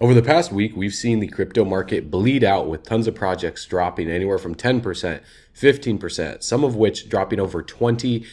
Over the past week, we've seen the crypto market bleed out with tons of projects dropping anywhere from 10%, 15%, some of which dropping over 20%.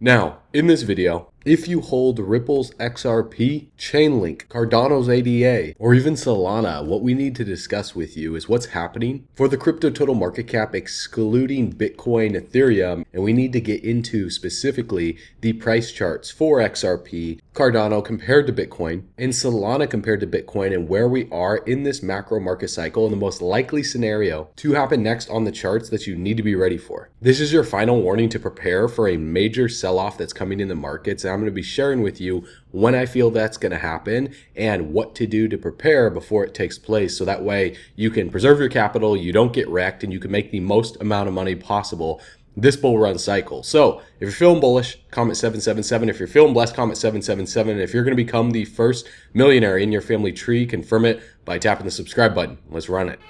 Now, in this video, if you hold Ripple's XRP, Chainlink, Cardano's ADA, or even Solana, what we need to discuss with you is what's happening for the crypto total market cap excluding Bitcoin, Ethereum, and we need to get into specifically the price charts for XRP, Cardano compared to Bitcoin, and Solana compared to Bitcoin, and where we are in this macro market cycle and the most likely scenario to happen next on the charts that you need to be ready for. This is your final warning to prepare for a major sell-off that's coming in the markets, and I'm going to be sharing with you when I feel that's going to happen and what to do to prepare before it takes place, so that way you can preserve your capital, you don't get wrecked, and you can make the most amount of money possible this bull run cycle. So if you're feeling bullish, comment 777. If you're feeling blessed, comment 777. If you're going to become the first millionaire in your family tree, confirm it by tapping the subscribe button. Let's run it.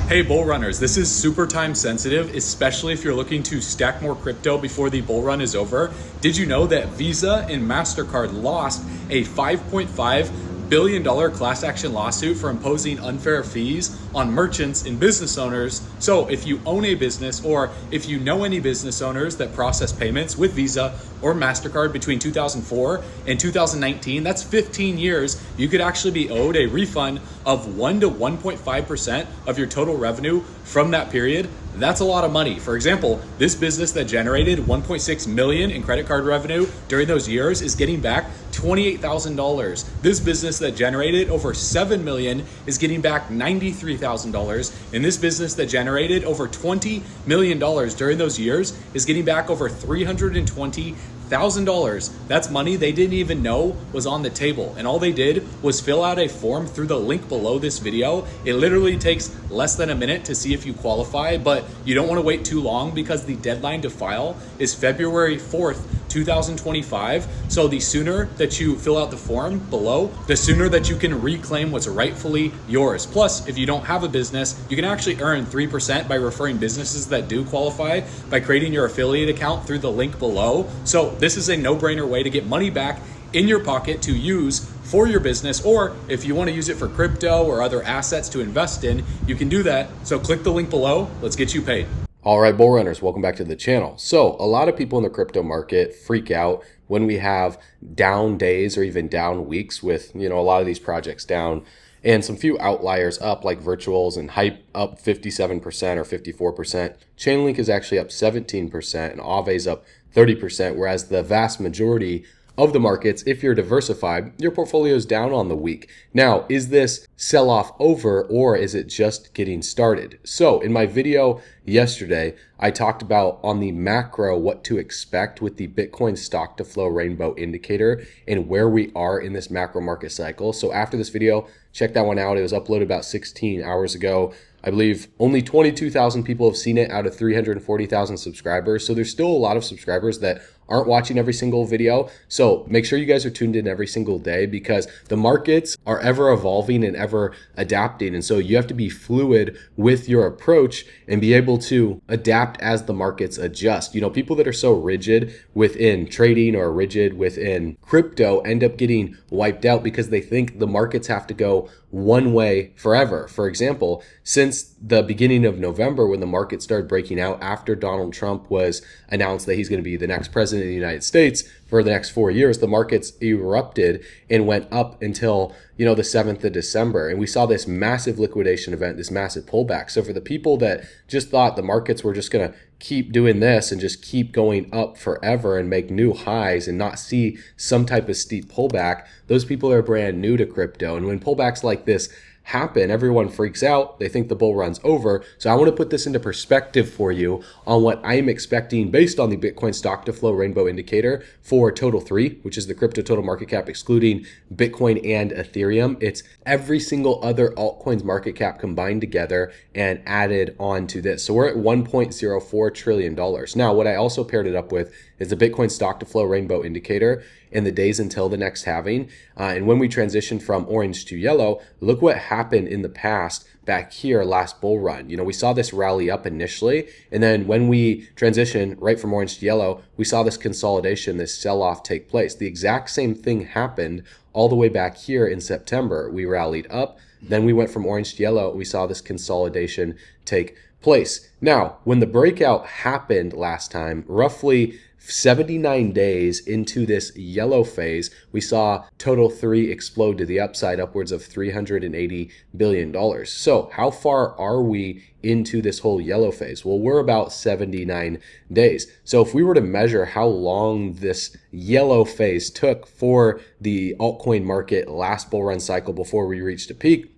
Hey bull runners, this is super time sensitive, especially if you're looking to stack more crypto before the bull run is over. Did you know that Visa and Mastercard lost a $5.5 billion class action lawsuit for imposing unfair fees on merchants and business owners? So if you own a business, or if you know any business owners that process payments with Visa or Mastercard between 2004 and 2019, that's 15 years, you could actually be owed a refund of 1 to 1.5% of your total revenue from that period. That's a lot of money. For example, this business that generated 1.6 million in credit card revenue during those years is getting back $28,000. This business that generated over 7 million is getting back $93,000. And this business that generated over $20 million during those years is getting back over $320,000. That's money they didn't even know was on the table. And all they did was fill out a form through the link below this video. It literally takes less than a minute to see if you qualify, but you don't want to wait too long because the deadline to file is February 4th, 2025. So the sooner that you fill out the form below, the sooner that you can reclaim what's rightfully yours. Plus, if you don't have a business, you can actually earn 3% by referring businesses that do qualify by creating your affiliate account through the link below. So this is a no-brainer way to get money back in your pocket to use for your business, or if you want to use it for crypto or other assets to invest in, you can do that. So click the link below. Let's get you paid. All right, bull runners, welcome back to the channel. So a lot of people in the crypto market freak out when we have down days or even down weeks with, a lot of these projects down and some few outliers up, like Virtuals and Hype up 57% or 54%. Chainlink is actually up 17% and Aave's up 30%, whereas the vast majority of the markets, if you're diversified, your portfolio is down on the week. Now, is this sell-off over, or is it just getting started? So in my video yesterday, I talked about on the macro what to expect with the Bitcoin stock to flow rainbow indicator and where we are in this macro market cycle. So after this video, check that one out. It was uploaded about 16 hours ago. I believe only 22,000 people have seen it out of 340,000 subscribers. So there's still a lot of subscribers that aren't watching every single video. So make sure you guys are tuned in every single day, because the markets are ever evolving and ever adapting. And so you have to be fluid with your approach and be able to adapt as the markets adjust. People that are so rigid within trading or rigid within crypto end up getting wiped out because they think the markets have to go one way forever. For example, since the beginning of November, when the market started breaking out after Donald Trump was announced that he's going to be the next president of the United States for the next 4 years, the markets erupted and went up until, the 7th of December. And we saw this massive liquidation event, this massive pullback. So for the people that just thought the markets were just going to keep doing this and just keep going up forever and make new highs and not see some type of steep pullback, those people are brand new to crypto. And when pullbacks like this happen, everyone freaks out. They think the bull run's over. So I want to put this into perspective for you on what I'm expecting based on the Bitcoin stock to flow rainbow indicator for total 3, which is the crypto total market cap excluding Bitcoin and Ethereum. It's every single other altcoin's market cap combined together and added on to this. So we're at $1.04 trillion. Now, what I also paired it up with is the Bitcoin stock to flow rainbow indicator in the days until the next halving. And when we transition from orange to yellow, look what happened happened in the past back here last bull run. We saw this rally up initially, and then when we transitioned right from orange to yellow, we saw this consolidation, this sell-off take place. The exact same thing happened all the way back here in September. We rallied up, then we went from orange to yellow, we saw this consolidation take place. Now, when the breakout happened last time, roughly 79 days into this yellow phase, we saw total 3 explode to the upside, upwards of $380 billion. So how far are we into this whole yellow phase? Well, we're about 79 days. So if we were to measure how long this yellow phase took for the altcoin market last bull run cycle before we reached a peak,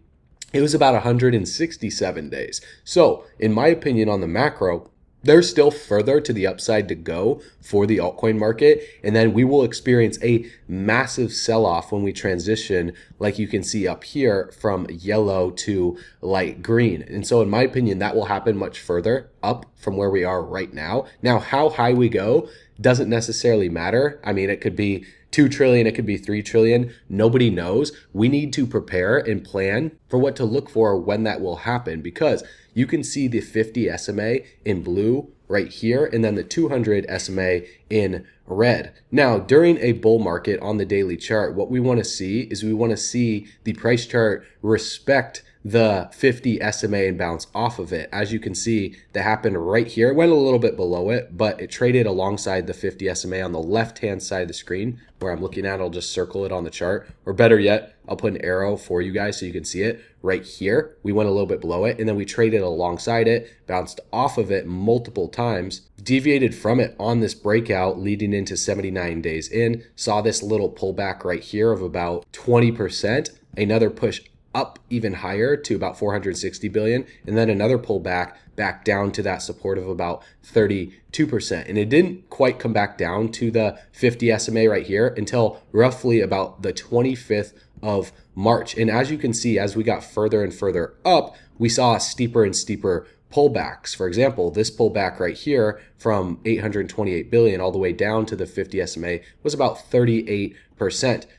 it was about 167 days. So in my opinion, on the macro, there's still further to the upside to go for the altcoin market, and then we will experience a massive sell-off when we transition, like you can see up here, from yellow to light green. And so in my opinion, that will happen much further up from where we are right now. Now, how high we go doesn't necessarily matter. I mean, it could be 2 trillion, it could be 3 trillion. Nobody knows. We need to prepare and plan for what to look for when that will happen, because you can see the 50 SMA in blue right here, and then the 200 SMA in red. Now, during a bull market on the daily chart, what we want to see is we want to see the price chart respect the 50 SMA and bounce off of it. As you can see, that happened right here. It went a little bit below it, but it traded alongside the 50 SMA on the left-hand side of the screen where I'm looking at. I'll just circle it on the chart, or better yet, I'll put an arrow for you guys so you can see it right here. We went a little bit below it, and then we traded alongside it, bounced off of it multiple times, deviated from it on this breakout leading into 79 days in, saw this little pullback right here of about 20%, another push up even higher to about 460 billion, and then another pullback back down to that support of about 32%. And it didn't quite come back down to the 50 SMA right here until roughly about the 25th of March. And as you can see, as we got further and further up, we saw steeper and steeper pullbacks. For example, this pullback right here from 828 billion all the way down to the 50 SMA was about 38%.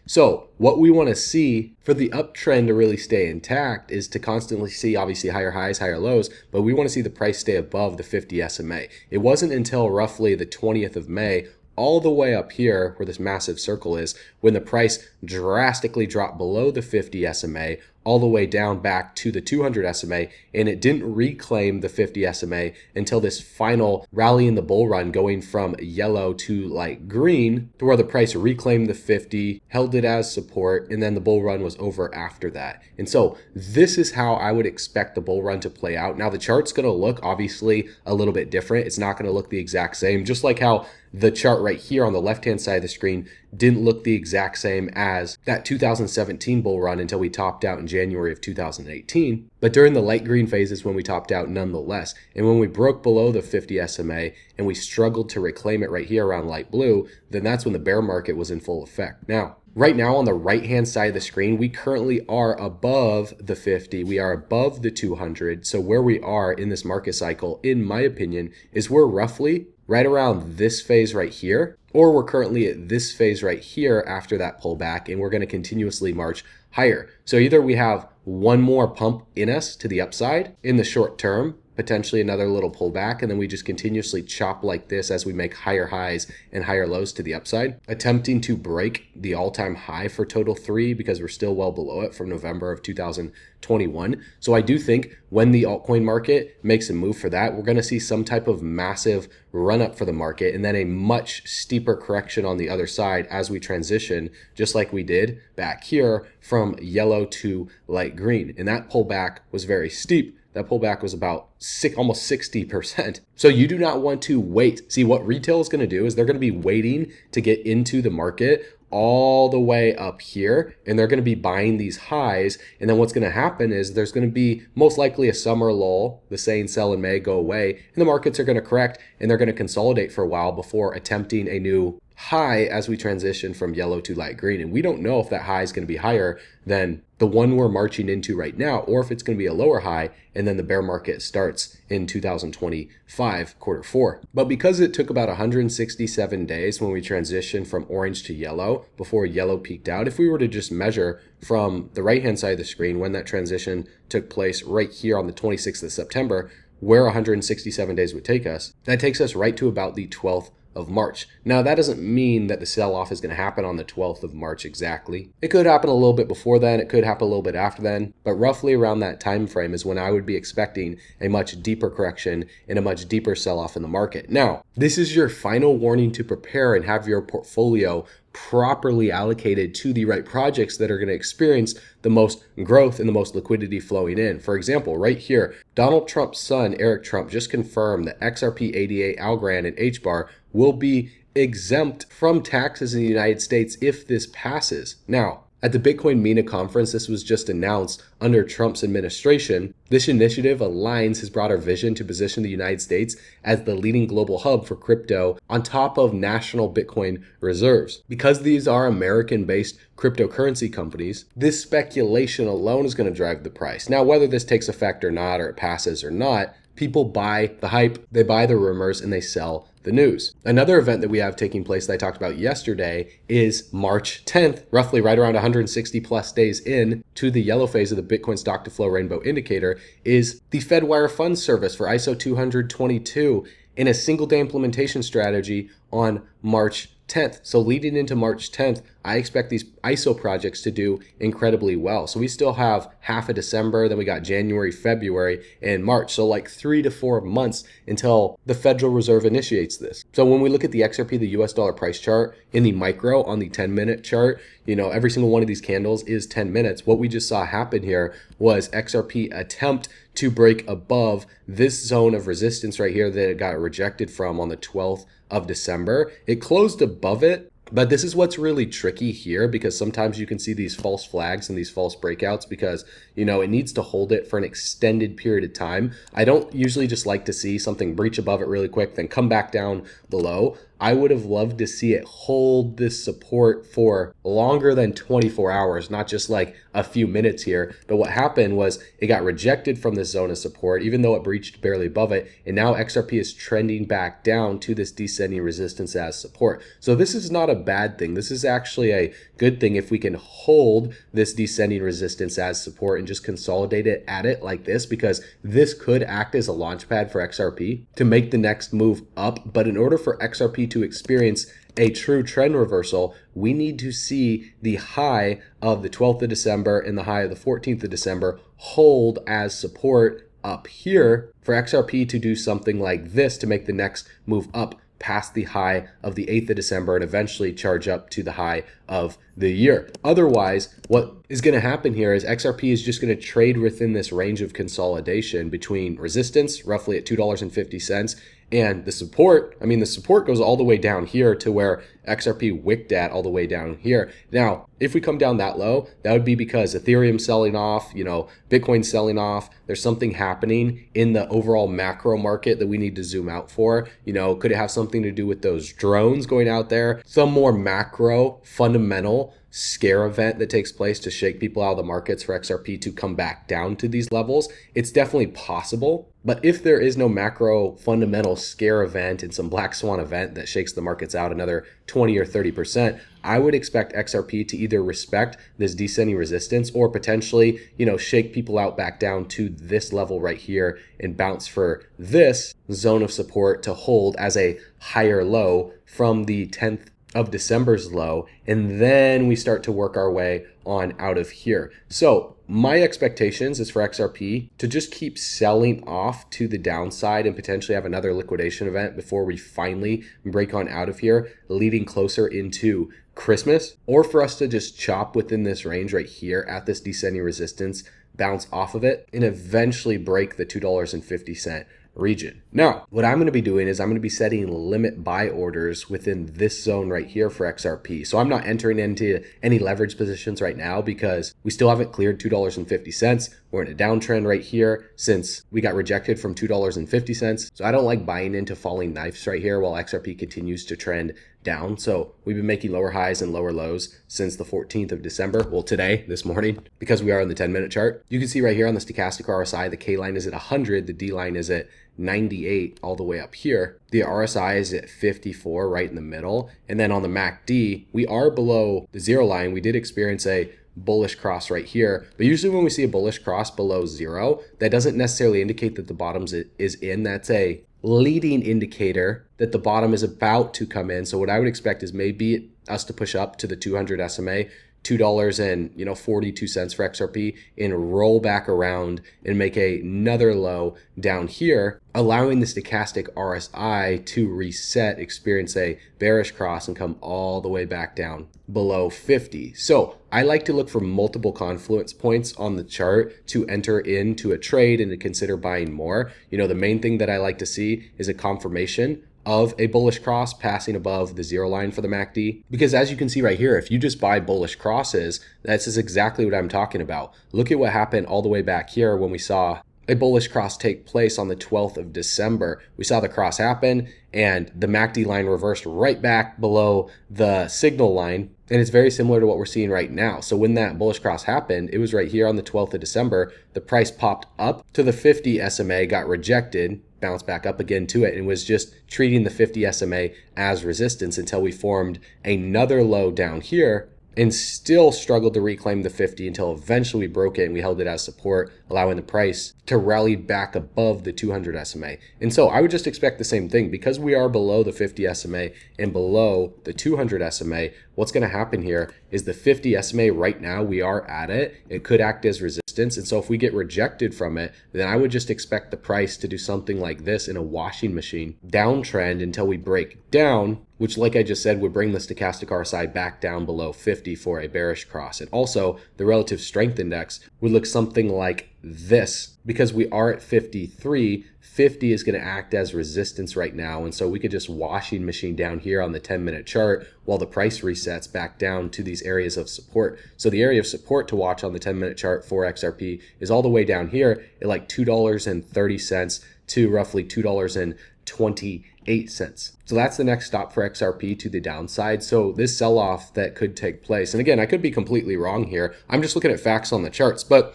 So what we want to see for the uptrend to really stay intact is to constantly see obviously higher highs, higher lows, but we want to see the price stay above the 50 SMA. It wasn't until roughly the 20th of May, all the way up here where this massive circle is, when the price drastically dropped below the 50 SMA, all the way down back to the 200 SMA, and it didn't reclaim the 50 SMA until this final rally in the bull run, going from yellow to light green, to where the price reclaimed the 50, held it as support, and then the bull run was over after that. And so this is how I would expect the bull run to play out. Now the chart's going to look obviously a little bit different. It's not going to look the exact same, just like how the chart right here on the left-hand side of the screen didn't look the exact same as that 2017 bull run until we topped out in January of 2018. But during the light green phases when we topped out nonetheless. And when we broke below the 50 SMA and we struggled to reclaim it right here around light blue, then that's when the bear market was in full effect. Now, right now on the right-hand side of the screen, we currently are above the 50. We are above the 200. So where we are in this market cycle, in my opinion, is we're roughly right around this phase right here, or we're currently at this phase right here after that pullback, and we're going to continuously march higher. So either we have one more pump in us to the upside in the short term, potentially another little pullback, and then we just continuously chop like this as we make higher highs and higher lows to the upside, attempting to break the all-time high for total 3 because we're still well below it from November of 2021. So I do think when the altcoin market makes a move for that, we're going to see some type of massive run up for the market, and then a much steeper correction on the other side as we transition, just like we did back here from yellow to light green. And that pullback was very steep. That pullback was about almost 60%. So you do not want to wait. See, what retail is going to do is they're going to be waiting to get into the market all the way up here, and they're going to be buying these highs. And then what's going to happen is there's going to be most likely a summer lull. The saying sell in May, go away, and the markets are going to correct and they're going to consolidate for a while before attempting a new high as we transition from yellow to light green. And we don't know if that high is going to be higher than the one we're marching into right now, or if it's going to be a lower high and then the bear market starts in 2025 quarter four. But because it took about 167 days when we transitioned from orange to yellow before yellow peaked out, if we were to just measure from the right hand side of the screen when that transition took place right here on the 26th of September, where 167 days would take us, that takes us right to about the 12th of March. Now, that doesn't mean that the sell-off is going to happen on the 12th of March exactly. It could happen a little bit before then, it could happen a little bit after then, but roughly around that time frame is when I would be expecting a much deeper correction and a much deeper sell-off in the market. Now, this is your final warning to prepare and have your portfolio properly allocated to the right projects that are going to experience the most growth and the most liquidity flowing in. For example, right here, Donald Trump's son, Eric Trump, just confirmed that XRP 88, Algorand, and HBAR will be exempt from taxes in the United States if this passes. Now, at the Bitcoin MENA conference, this was just announced under Trump's administration. This initiative aligns his broader vision to position the United States as the leading global hub for crypto on top of national Bitcoin reserves. Because these are American-based cryptocurrency companies, this speculation alone is going to drive the price. Now, whether this takes effect or not, or it passes or not, people buy the hype, they buy the rumors, and they sell the news. Another event that we have taking place that I talked about yesterday is March 10th, roughly right around 160 plus days in to the yellow phase of the Bitcoin stock to flow rainbow indicator, is the Fedwire Funds Service for ISO 222 in a single day implementation strategy on March 10th. So leading into March 10th, I expect these ISO projects to do incredibly well. So we still have half of December, then we got January, February, and March. So like 3 to 4 months until the Federal Reserve initiates this. So when we look at the XRP, the US dollar price chart in the micro on the 10-minute chart, every single one of these candles is 10 minutes. What we just saw happen here was XRP attempt to break above this zone of resistance right here that it got rejected from on the 12th of December. It closed above it, but this is what's really tricky here, because sometimes you can see these false flags and these false breakouts because, it needs to hold it for an extended period of time. I don't usually just like to see something breach above it really quick, then come back down below. I would have loved to see it hold this support for longer than 24 hours, not just like a few minutes here. But what happened was it got rejected from this zone of support, even though it breached barely above it. And now XRP is trending back down to this descending resistance as support. So this is not a bad thing. This is actually a good thing if we can hold this descending resistance as support and just consolidate it at it like this, because this could act as a launch pad for XRP to make the next move up. But in order for XRP to experience a true trend reversal, we need to see the high of the 12th of December and the high of the 14th of December hold as support up here for XRP to do something like this to make the next move up past the high of the 8th of December and eventually charge up to the high of the year. Otherwise, what is going to happen here is XRP is just going to trade within this range of consolidation between resistance, roughly at $2.50, and the support. I mean, the support goes all the way down here to where XRP wicked at all the way down here. Now, if we come down that low, that would be because Ethereum selling off, Bitcoin selling off. There's something happening in the overall macro market that we need to zoom out for. Could it have something to do with those drones going out there? Some more macro, fundamental scare event that takes place to shake people out of the markets for XRP to come back down to these levels. It's definitely possible. But if there is no macro fundamental scare event and some black swan event that shakes the markets out another 20 or 30%, I would expect XRP to either respect this descending resistance or potentially, shake people out back down to this level right here and bounce for this zone of support to hold as a higher low from the 10th of December's low, and then we start to work our way on out of here. So my expectations is for XRP to just keep selling off to the downside and potentially have another liquidation event before we finally break on out of here, leading closer into Christmas, or for us to just chop within this range right here at this descending resistance, bounce off of it, and eventually break the $2.50 region. Now, what I'm going to be doing is I'm going to be setting limit buy orders within this zone right here for XRP. So I'm not entering into any leverage positions right now because we still haven't cleared $2.50. We're in a downtrend right here since we got rejected from $2.50. So I don't like buying into falling knives right here while XRP continues to trend down. So we've been making lower highs and lower lows since the 14th of December. Well, today, this morning, because we are on the 10-minute chart. You can see right here on the stochastic RSI, the K line is at 100, the D line is at 98 all the way up here. The RSI is at 54 right in the middle. And then on the MACD, we are below the zero line. We did experience a bullish cross right here, but usually when we see a bullish cross below zero, that doesn't necessarily indicate that the bottom is in. That's a leading indicator that the bottom is about to come in. So what I would expect is maybe us to push up to the 200 SMA, $2.42 for XRP, and roll back around and make another low down here, allowing the stochastic RSI to reset, experience a bearish cross, and come all the way back down below 50. So I like to look for multiple confluence points on the chart to enter into a trade and to consider buying more. The main thing that I like to see is a confirmation of a bullish cross passing above the zero line for the MACD. Because as you can see right here, if you just buy bullish crosses, that's just exactly what I'm talking about. Look at what happened all the way back here when we saw a bullish cross take place on the 12th of December. We saw the cross happen and the MACD line reversed right back below the signal line. And it's very similar to what we're seeing right now. So when that bullish cross happened, it was right here on the 12th of December. The price popped up to the 50 SMA, got rejected, bounced back up again to it, and was just treating the 50 SMA as resistance until we formed another low down here and still struggled to reclaim the 50 until eventually we broke it and we held it as support, allowing the price to rally back above the 200 SMA. And so I would just expect the same thing because we are below the 50 SMA and below the 200 SMA. What's going to happen here is the 50 SMA right now, we are at it. It could act as resistance. And so if we get rejected from it, then I would just expect the price to do something like this in a washing machine downtrend until we break down, which, like I just said, would bring the stochastic RSI back down below 50 for a bearish cross. And also the relative strength index would look something like this. Because we are at 53, 50 is going to act as resistance right now. And so we could just washing machine down here on the 10-minute chart while the price resets back down to these areas of support. So the area of support to watch on the 10-minute chart for XRP is all the way down here at like $2.30 to roughly $2.28. So that's the next stop for XRP to the downside. So this sell-off that could take place, and again, I could be completely wrong here. I'm just looking at facts on the charts, but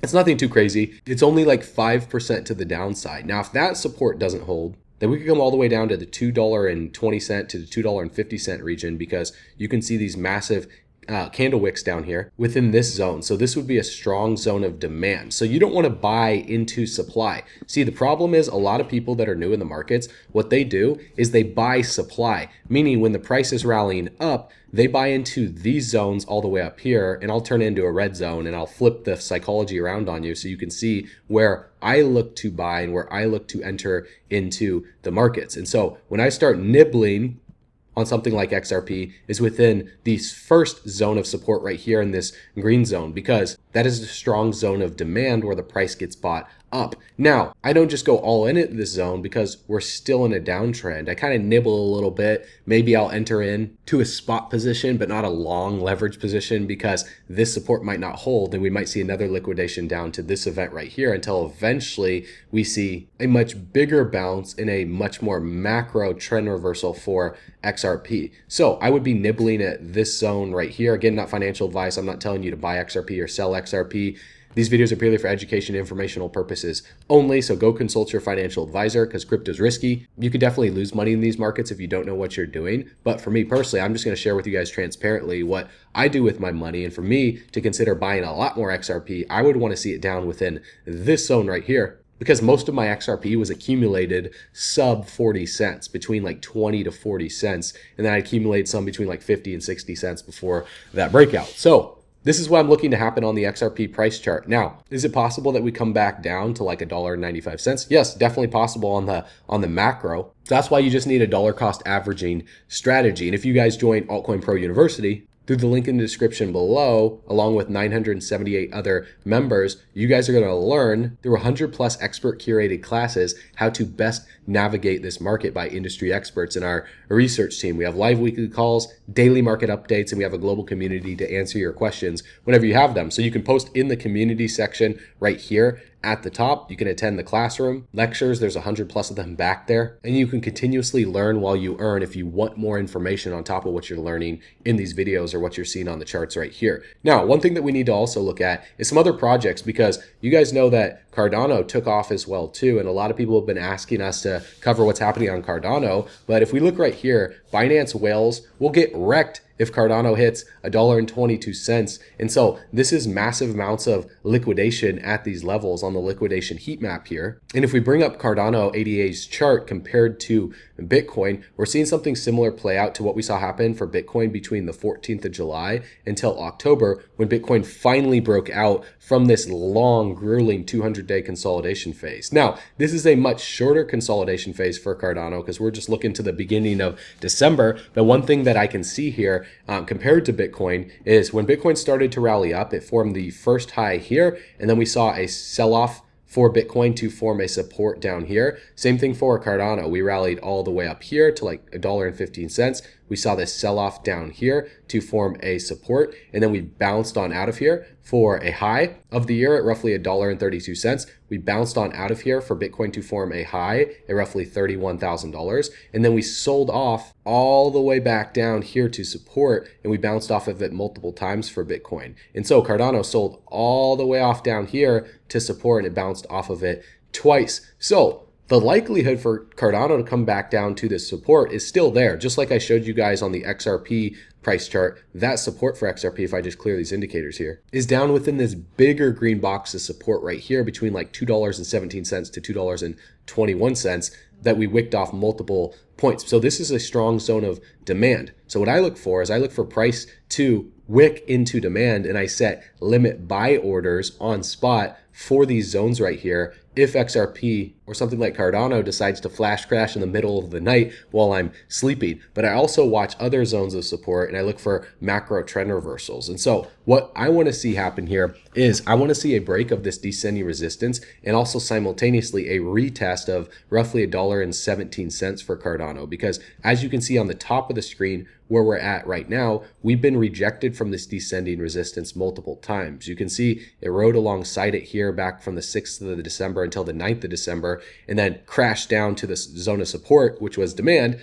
it's nothing too crazy. It's only like 5% to the downside. Now, if that support doesn't hold, then we could come all the way down to the $2.20 to the $2.50 region, because you can see these massive candle wicks down here within this zone. So this would be a strong zone of demand. So you don't want to buy into supply. See, the problem is a lot of people that are new in the markets, what they do is they buy supply, meaning when the price is rallying up, they buy into these zones all the way up here, and I'll turn it into a red zone and I'll flip the psychology around on you so you can see where I look to buy and where I look to enter into the markets. And so when I start nibbling on something like XRP is within the first zone of support right here in this green zone, because that is a strong zone of demand where the price gets bought up. Now, I don't just go all in at this zone because we're still in a downtrend. I kind of nibble a little bit. Maybe I'll enter in to a spot position, but not a long leverage position, because this support might not hold and we might see another liquidation down to this event right here until eventually we see a much bigger bounce in a much more macro trend reversal for XRP. So I would be nibbling at this zone right here. Again, not financial advice. I'm not telling you to buy XRP or sell XRP. These videos are purely for education and informational purposes only, so go consult your financial advisor because crypto is risky. You could definitely lose money in these markets if you don't know what you're doing. But for me personally, I'm just going to share with you guys transparently what I do with my money. And for me to consider buying a lot more XRP, I would want to see it down within this zone right here, because most of my XRP was accumulated sub 40 cents, between like 20 to 40 cents. And then I accumulated some between like 50 and 60 cents before that breakout. So this is what I'm looking to happen on the XRP price chart. Now, is it possible that we come back down to like $1.95? Yes, definitely possible on the macro. So that's why you just need a dollar cost averaging strategy. And if you guys join Altcoin Pro University, through the link in the description below, along with 978 other members, you guys are going to learn through 100 plus expert curated classes how to best navigate this market by industry experts in our research team. We have live weekly calls, daily market updates, and we have a global community to answer your questions whenever you have them. So you can post in the community section right here at the top. You can attend the classroom lectures. There's 100 plus of them back there. And you can continuously learn while you earn if you want more information on top of what you're learning in these videos or what you're seeing on the charts right here. Now, one thing that we need to also look at is some other projects, because you guys know that Cardano took off as well too. And a lot of people have been asking us to cover what's happening on Cardano. But if we look right here, Binance whales will get wrecked if Cardano hits $1.22. And so this is massive amounts of liquidation at these levels on the liquidation heat map here. And if we bring up Cardano ADA's chart compared to Bitcoin, we're seeing something similar play out to what we saw happen for Bitcoin between the 14th of July until October, when Bitcoin finally broke out from this long, grueling 200-day consolidation phase. Now, this is a much shorter consolidation phase for Cardano because we're just looking to the beginning of December. But one thing that I can see here compared to Bitcoin is when Bitcoin started to rally up, it formed the first high here, and then we saw a sell-off for Bitcoin to form a support down here. Same thing for Cardano. We rallied all the way up here to like $1.15. We saw this sell-off down here to form a support, and then we bounced on out of here for a high of the year at roughly $1.32. We bounced on out of here for Bitcoin to form a high at roughly $31,000, and then we sold off all the way back down here to support, and we bounced off of it multiple times for Bitcoin. And so Cardano sold all the way off down here to support, and it bounced off of it twice. So the likelihood for Cardano to come back down to this support is still there. Just like I showed you guys on the XRP price chart, that support for XRP, if I just clear these indicators here, is down within this bigger green box of support right here between like $2.17 to $2.21 that we wicked off multiple points. So this is a strong zone of demand. So what I look for is I look for price to wick into demand, and I set limit buy orders on spot for these zones right here if XRP or something like Cardano decides to flash crash in the middle of the night while I'm sleeping. But I also watch other zones of support, and I look for macro trend reversals. And so what I want to see happen here is I want to see a break of this descending resistance, and also simultaneously a retest of roughly $1.17 for Cardano, because as you can see on the top of the screen where we're at right now, we've been rejected from this descending resistance multiple times. You can see it rode alongside it here back from the 6th of December until the 9th of December, and then crashed down to this zone of support, which was demand,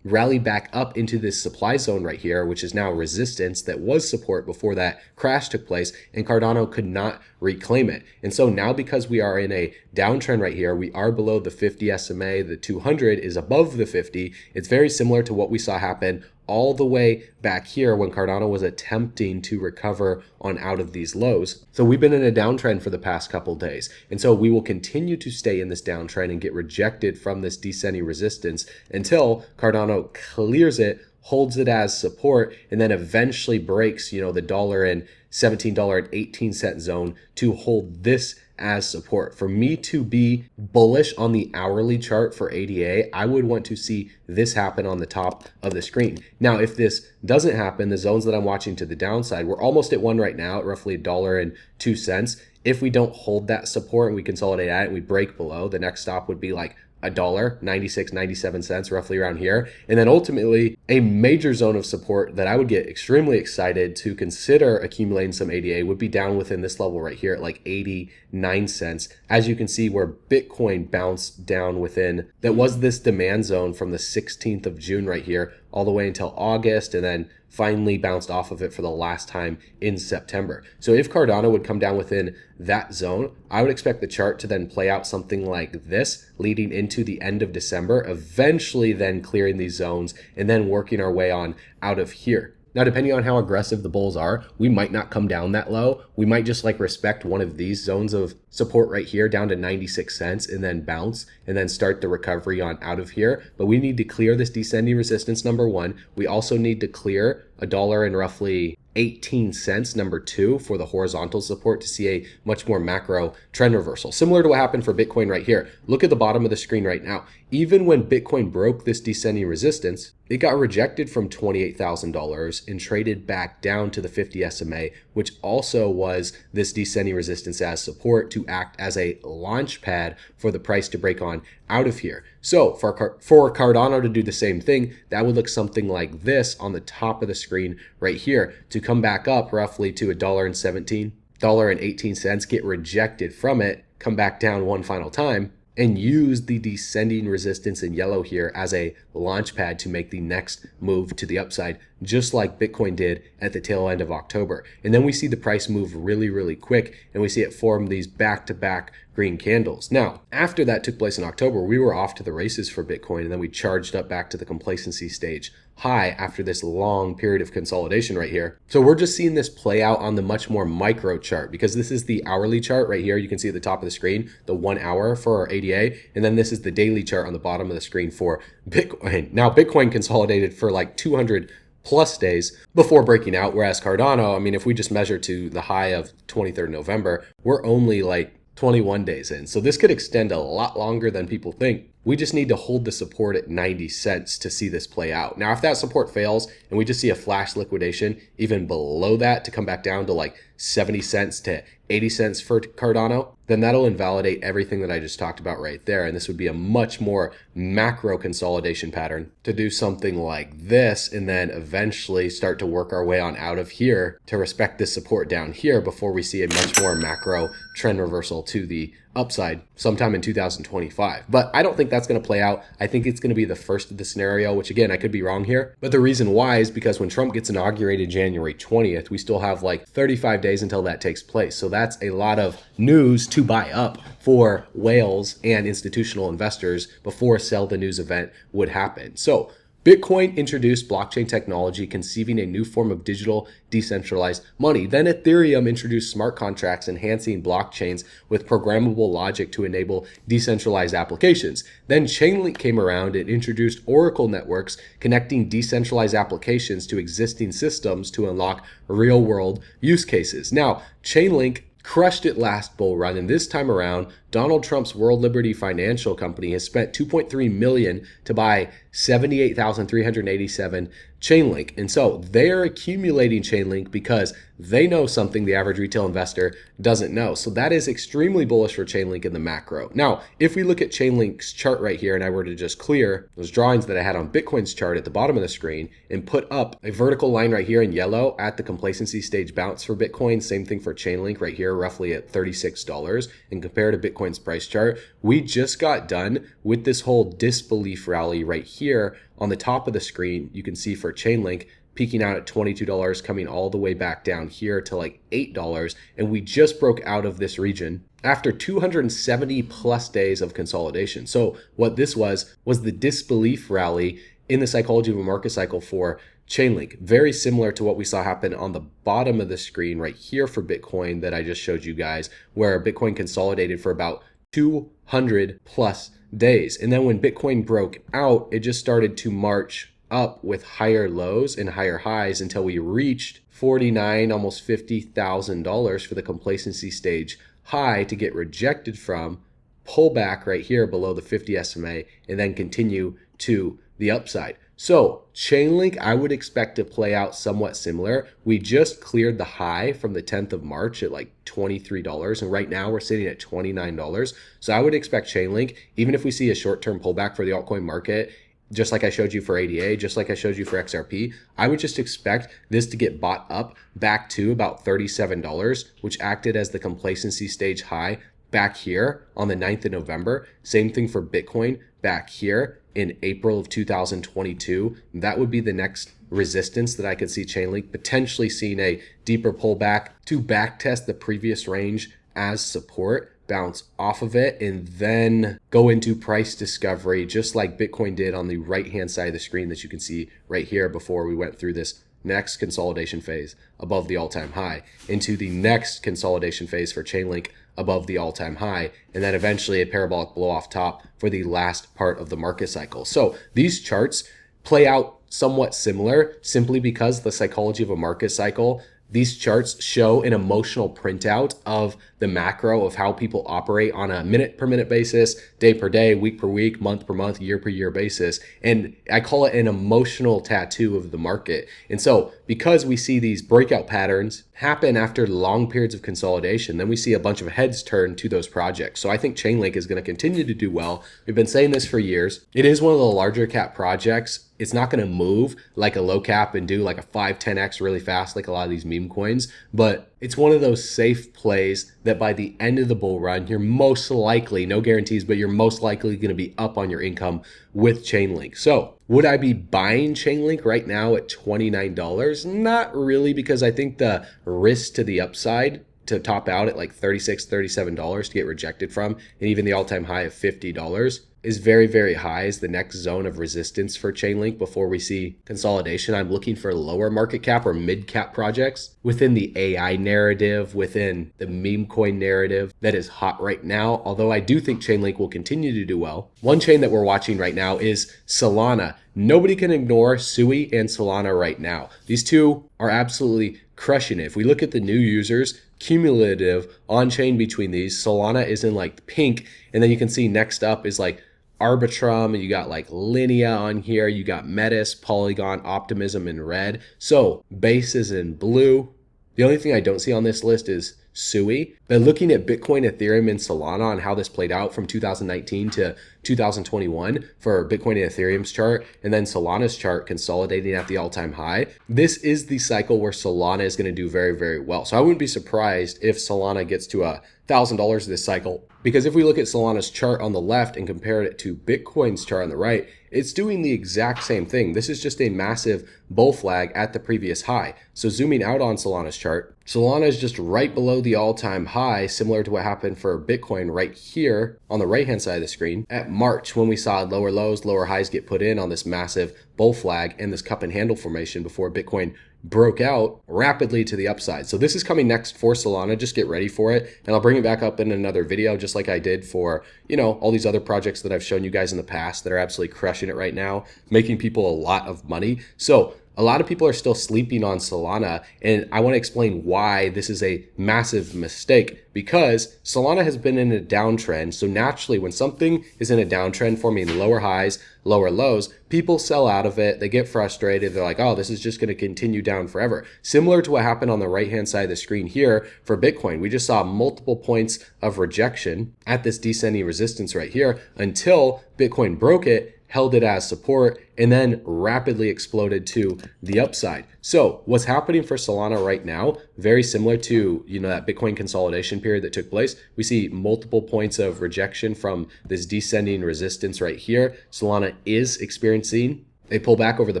rally back up into this supply zone right here, which is now resistance that was support before that crash took place, and Cardano could not reclaim it. And so now, because we are in a downtrend right here, we are below the 50 SMA, the 200 is above the 50. It's very similar to what we saw happen all the way back here when Cardano was attempting to recover on out of these lows. So we've been in a downtrend for the past couple days. And so we will continue to stay in this downtrend and get rejected from this descending resistance until Cardano clears it, holds it as support, and then eventually breaks, the $17.18 zone to hold this as support. For me to be bullish on the hourly chart for ADA, I would want to see this happen on the top of the screen. Now, if this doesn't happen, the zones that I'm watching to the downside, we're almost at one right now at roughly $1.02. If we don't hold that support and we consolidate at it and we break below, the next stop would be like $1.96, 97 cents, roughly around here. And then ultimately a major zone of support that I would get extremely excited to consider accumulating some ADA would be down within this level right here at like 89 cents. As you can see, where Bitcoin bounced down within, that was this demand zone from the 16th of June right here all the way until August, and then finally bounced off of it for the last time in September. So if Cardano would come down within that zone, I would expect the chart to then play out something like this leading into the end of December, eventually then clearing these zones and then working our way on out of here. Now, depending on how aggressive the bulls are, we might not come down that low. We might just respect one of these zones of support right here down to 96 cents and then bounce and then start the recovery on out of here. But we need to clear this descending resistance, number one. We also need to clear $1 and roughly 18 cents, number two, for the horizontal support to see a much more macro trend reversal. Similar to what happened for Bitcoin right here. Look at the bottom of the screen right now. Even when Bitcoin broke this descending resistance, it got rejected from $28,000 and traded back down to the 50 SMA, which also was this descending resistance as support to act as a launch pad for the price to break on out of here. So for Cardano to do the same thing, that would look something like this on the top of the screen right here, to come back up roughly to $1.17, $1.18, get rejected from it, come back down one final time, and use the descending resistance in yellow here as a launch pad to make the next move to the upside, just like Bitcoin did at the tail end of October. And then we see the price move really, really quick, and we see it form these back-to-back green candles. Now, after that took place in October, we were off to the races for Bitcoin, and then we charged up back to the complacency stage high after this long period of consolidation right here. So we're just seeing this play out on the much more micro chart, because this is the hourly chart right here. You can see at the top of the screen, the 1 hour for our ADA. And then this is the daily chart on the bottom of the screen for Bitcoin. Now, Bitcoin consolidated for like 200 plus days before breaking out. Whereas Cardano, I mean, if we just measure to the high of 23rd November, we're only like 21 days in. So this could extend a lot longer than people think. We just need to hold the support at 90 cents to see this play out. Now, if that support fails and we just see a flash liquidation even below that to come back down to like 70 cents to 80 cents for Cardano, then that'll invalidate everything that I just talked about right there. And this would be a much more macro consolidation pattern to do something like this and then eventually start to work our way on out of here to respect this support down here before we see a much more macro trend reversal to the upside sometime in 2025. But I don't think that's going to play out. I think it's going to be the first of the scenario, which again, I could be wrong here. But the reason why is because when Trump gets inaugurated January 20th, we still have like 35 days until that takes place. So that's a lot of news to buy up for whales and institutional investors before a sell the news event would happen. So Bitcoin introduced blockchain technology, conceiving a new form of digital decentralized money. Then Ethereum introduced smart contracts, enhancing blockchains with programmable logic to enable decentralized applications. Then Chainlink came around and introduced Oracle networks, connecting decentralized applications to existing systems to unlock real-world use cases. Now, Chainlink crushed it last bull run, and this time around, Donald Trump's World Liberty Financial Company has spent $2.3 million to buy 78,387 Chainlink. And so they're accumulating Chainlink because they know something the average retail investor doesn't know. So that is extremely bullish for Chainlink in the macro. Now, if we look at Chainlink's chart right here, and I were to just clear those drawings that I had on Bitcoin's chart at the bottom of the screen and put up a vertical line right here in yellow at the complacency stage bounce for Bitcoin, same thing for Chainlink right here, roughly at $36, and compare to Bitcoin's price chart, we just got done with this whole disbelief rally right here on the top of the screen. You can see for Chainlink peaking out at $22, coming all the way back down here to like $8. And we just broke out of this region after 270 plus days of consolidation. So what this was the disbelief rally in the psychology of a market cycle for Chainlink, very similar to what we saw happen on the bottom of the screen right here for Bitcoin that I just showed you guys, where Bitcoin consolidated for about 200 plus days. And then when Bitcoin broke out, it just started to march up with higher lows and higher highs until we reached $49, almost $50,000 for the complacency stage high to get rejected from, pull back right here below the 50 SMA, and then continue to the upside. So Chainlink, I would expect to play out somewhat similar. We just cleared the high from the 10th of March at like $23. And right now we're sitting at $29. So I would expect Chainlink, even if we see a short-term pullback for the altcoin market, just like I showed you for ADA, just like I showed you for XRP, I would just expect this to get bought up back to about $37, which acted as the complacency stage high back here on the 9th of November. Same thing for Bitcoin back here in April of 2022. That would be the next resistance that I could see Chainlink potentially seeing a deeper pullback to backtest the previous range as support, bounce off of it, and then go into price discovery, just like Bitcoin did on the right-hand side of the screen that you can see right here before we went through this next consolidation phase above the all-time high into the next consolidation phase for Chainlink above the all-time high, and then eventually a parabolic blow off top for the last part of the market cycle. So these charts play out somewhat similar simply because the psychology of a market cycle these charts show an emotional printout of the macro of how people operate on a minute per minute basis, day per day, week per week, month per month, year per year basis. And I call it an emotional tattoo of the market. And so because we see these breakout patterns happen after long periods of consolidation, then we see a bunch of heads turn to those projects. So I think Chainlink is going to continue to do well. We've been saying this for years. It is one of the larger cap projects. It's not going to move like a low cap and do like a 5-10x really fast like a lot of these meme coins, but it's one of those safe plays that by the end of the bull run, you're most likely, no guarantees, but you're most likely going to be up on your income with Chainlink. So would I be buying Chainlink right now at $29? Not really, because I think the risk to the upside to top out at like $36, $37 to get rejected from, and even the all-time high of $50 is very, very high as the next zone of resistance for Chainlink before we see consolidation. I'm looking for lower market cap or mid cap projects within the AI narrative, within the meme coin narrative that is hot right now. Although I do think Chainlink will continue to do well. One chain that we're watching right now is Solana. Nobody can ignore Sui and Solana right now. These two are absolutely crushing it. If we look at the new users, cumulative on chain between these, Solana is in like pink, and then you can see next up is like Arbitrum, you got like Linea on here, you got Metis, Polygon, Optimism in red. So Base is in blue. The only thing I don't see on this list is Sui. But looking at Bitcoin, Ethereum, and Solana and how this played out from 2019 to 2021 for Bitcoin and Ethereum's chart, and then Solana's chart consolidating at the all-time high, this is the cycle where Solana is going to do very, very well. So I wouldn't be surprised if Solana gets to $1,000 this cycle, because if we look at Solana's chart on the left and compare it to Bitcoin's chart on the right, it's doing the exact same thing. This is just a massive bull flag at the previous high. So zooming out on Solana's chart, Solana is just right below the all-time high, similar to what happened for Bitcoin right here on the right-hand side of the screen at March, when we saw lower lows, lower highs get put in on this massive bull flag and this cup and handle formation before Bitcoin broke out rapidly to the upside. So this is coming next for Solana. Just get ready for it. And I'll bring it back up in another video, just like I did for, all these other projects that I've shown you guys in the past that are absolutely crushing it right now, making people a lot of money. So a lot of people are still sleeping on Solana, and I want to explain why this is a massive mistake, because Solana has been in a downtrend. So naturally, when something is in a downtrend forming lower highs, lower lows, people sell out of it. They get frustrated. They're like, oh, this is just going to continue down forever. Similar to what happened on the right-hand side of the screen here for Bitcoin. We just saw multiple points of rejection at this descending resistance right here until Bitcoin broke it, held it as support, and then rapidly exploded to the upside. So what's happening for Solana right now, very similar to, that Bitcoin consolidation period that took place. We see multiple points of rejection from this descending resistance right here. Solana is experiencing a pullback over the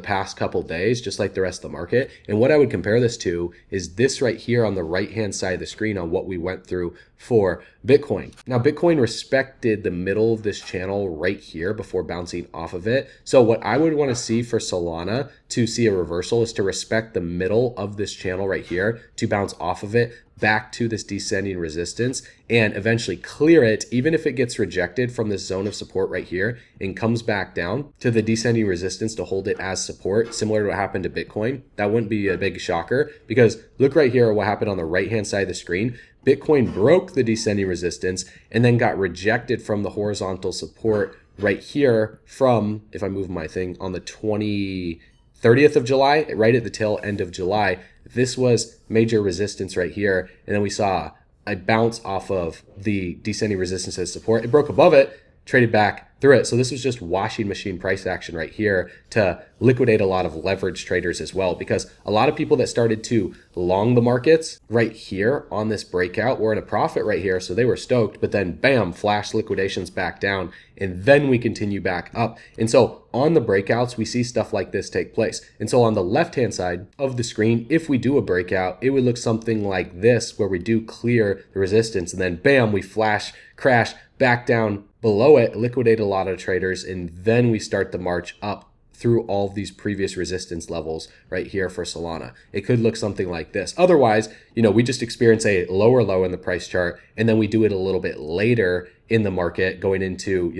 past couple days, just like the rest of the market. And what I would compare this to is this right here on the right-hand side of the screen on what we went through for Bitcoin. Now, Bitcoin respected the middle of this channel right here before bouncing off of it. So what I would want to see for Solana to see a reversal is to respect the middle of this channel right here, to bounce off of it back to this descending resistance and eventually clear it, even if it gets rejected from this zone of support right here and comes back down to the descending resistance to hold it as support, similar to what happened to Bitcoin. That wouldn't be a big shocker, because look right here at what happened on the right-hand side of the screen. Bitcoin broke the descending resistance and then got rejected from the horizontal support right here from, if I move my thing, on the 30th of July, right at the tail end of July. This was major resistance right here. And then we saw a bounce off of the descending resistance as support. It broke above it, traded back through it. So this was just washing machine price action right here to liquidate a lot of leverage traders as well, because a lot of people that started to long the markets right here on this breakout were in a profit right here. So they were stoked, but then bam, flash liquidations back down, and then we continue back up. And so on the breakouts, we see stuff like this take place. And so on the left-hand side of the screen, if we do a breakout, it would look something like this, where we do clear the resistance and then bam, we flash, crash back down below it, liquidate a lot of traders, and then we start the march up through all of these previous resistance levels right here for Solana. It could look something like this. Otherwise, we just experience a lower low in the price chart, and then we do it a little bit later in the market, going into,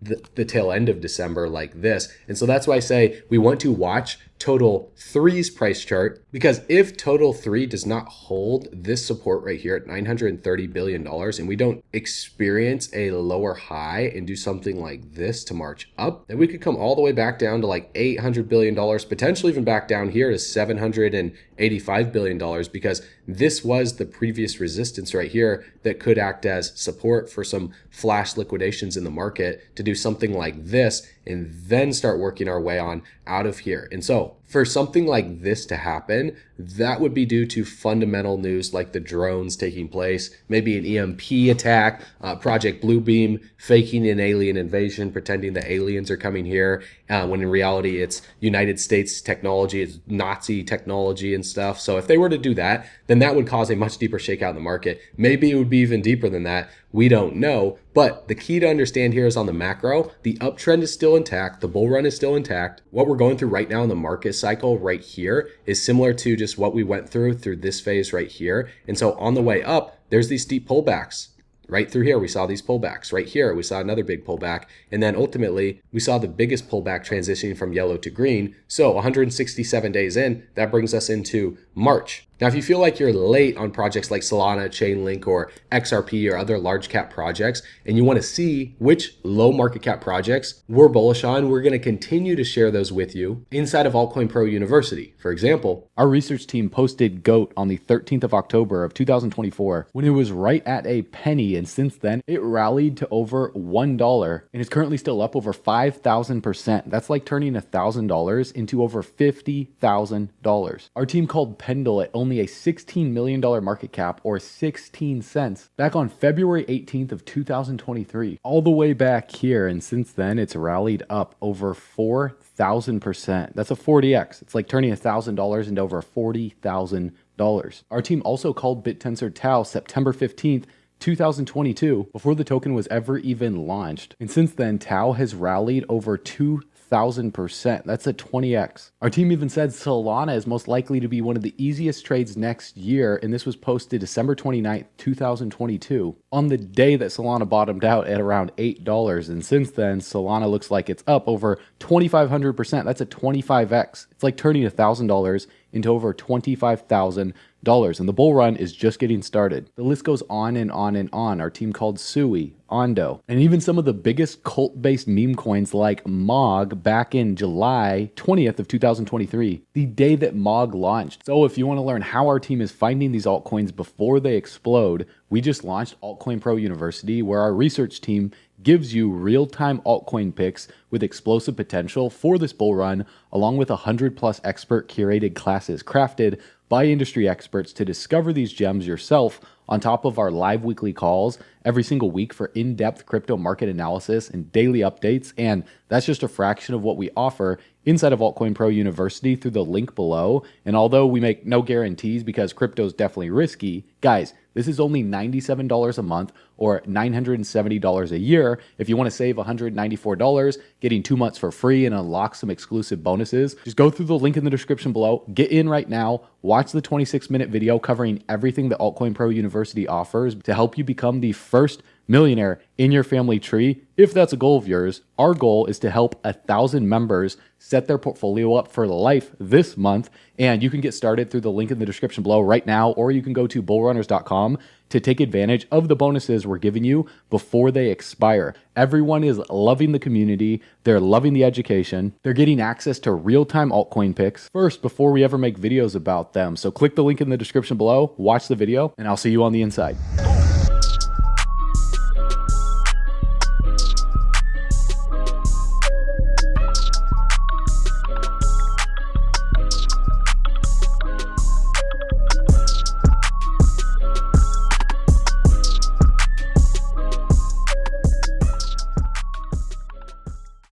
the tail end of December like this. And so that's why I say we want to watch Total 3's price chart, because if Total 3 does not hold this support right here at $930 billion and we don't experience a lower high and do something like this to march up, then we could come all the way back down to like $800 billion, potentially even back down here to $785 billion, because this was the previous resistance right here that could act as support for some flash liquidations in the market to do something like this and then start working our way on out of here. And so for something like this to happen, that would be due to fundamental news like the drones taking place, maybe an EMP attack, Project Bluebeam faking an alien invasion, pretending that aliens are coming here, when in reality it's United States technology, it's Nazi technology and stuff. So if they were to do that, then that would cause a much deeper shakeout in the market. Maybe it would be even deeper than that. We don't know. But the key to understand here is on the macro, the uptrend is still intact. The bull run is still intact. What we're going through right now in the market cycle right here is similar to just what we went through this phase right here. And so on the way up, there's these steep pullbacks. Right through here, we saw these pullbacks. Right here, we saw another big pullback. And then ultimately, we saw the biggest pullback transitioning from yellow to green. So 167 days in, that brings us into March. Now, if you feel like you're late on projects like Solana, Chainlink, or XRP or other large cap projects, and you want to see which low market cap projects we're bullish on, we're going to continue to share those with you inside of Altcoin Pro University. For example, our research team posted GOAT on the 13th of October of 2024 when it was right at a penny, and since then it rallied to over $1 and is currently still up over 5,000%. That's like turning $1,000 into over $50,000. Our team called Pendle at only a $16 million market cap, or 16 cents, back on February 18th of 2023, all the way back here, and since then it's rallied up over 4,000%. That's a 40x. It's like turning $1,000 into over $40,000. Our team also called BitTensor Tau September 15th, 2022, before the token was ever even launched. And since then, Tau has rallied over 2,000%. That's a 20x. Our team even said Solana is most likely to be one of the easiest trades next year, and this was posted December 29th, 2022, on the day that Solana bottomed out at around $8. And since then, Solana looks like it's up over 2,500%. That's a 25x. It's like turning $1,000 into over $25,000. And the bull run is just getting started. The list goes on and on and on. Our team called Sui, Ondo, and even some of the biggest cult-based meme coins like MOG back in July 20th of 2023, the day that MOG launched. So if you want to learn how our team is finding these altcoins before they explode, we just launched Altcoin Pro University, where our research team gives you real-time altcoin picks with explosive potential for this bull run, along with 100+ expert curated classes crafted by industry experts to discover these gems yourself, on top of our live weekly calls every single week for in-depth crypto market analysis and daily updates. And that's just a fraction of what we offer inside of Altcoin Pro University through the link below. And although we make no guarantees because crypto is definitely risky, guys, this is only $97 a month or $970 a year. If you want to save $194, getting 2 months for free and unlock some exclusive bonuses, just go through the link in the description below. Get in right now. Watch the 26-minute video covering everything that Altcoin Pro University offers to help you become the first millionaire in your family tree. If that's a goal of yours, our goal is to help 1,000 members set their portfolio up for life this month. And you can get started through the link in the description below right now, or you can go to bullrunners.com to take advantage of the bonuses we're giving you before they expire. Everyone is loving the community. They're loving the education. They're getting access to real-time altcoin picks first before we ever make videos about them. So click the link in the description below, watch the video, and I'll see you on the inside.